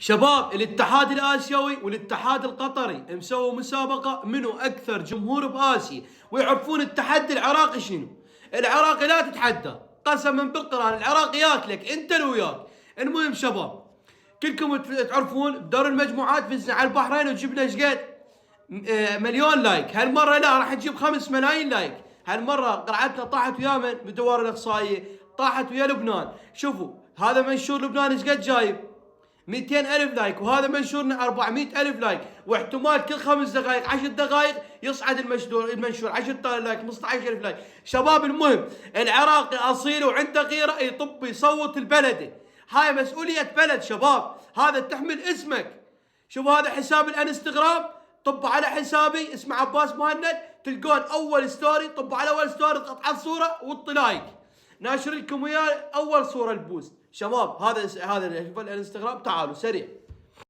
شباب الاتحاد الاسيوي والاتحاد القطري مسووا مسابقه منو اكثر جمهور باسيا، ويعرفون التحدي العراقي شنو. العراقي لا تتحدى، قسما بالقران العراقي ياكلك انت لو وياك. المهم شباب، كلكم تعرفون بدور المجموعات فزنا على البحرين وجبنا ايش قد؟ مليون لايك. هالمره لا، راح نجيب 5 ملايين لايك. هالمره قرعتنا طاحت ويا من بدوار الاقصائيه، طاحت ويا لبنان. شوفوا هذا منشور لبنان ايش قد جايب؟ 200,000 لايك، وهذا منشورنا 400,000 لايك، واحتمال كل 5 دقائق 10 دقائق يصعد المنشور 10 لايك 15,000 لايك. شباب المهم العراقي اصيل وعنده غيره، يطب يصوت البلده. هاي مسؤوليه بلد شباب، هذا تحمل اسمك. شوف هذا حساب الانستغرام، طب على حسابي اسمه عباس مهند، تلقون اول ستوري، طب على اول ستوري اضغط على الصوره واللايك، ناشر لكم وياه اول صوره البوست. شباب هذا الانستغرام، تعالوا سريع.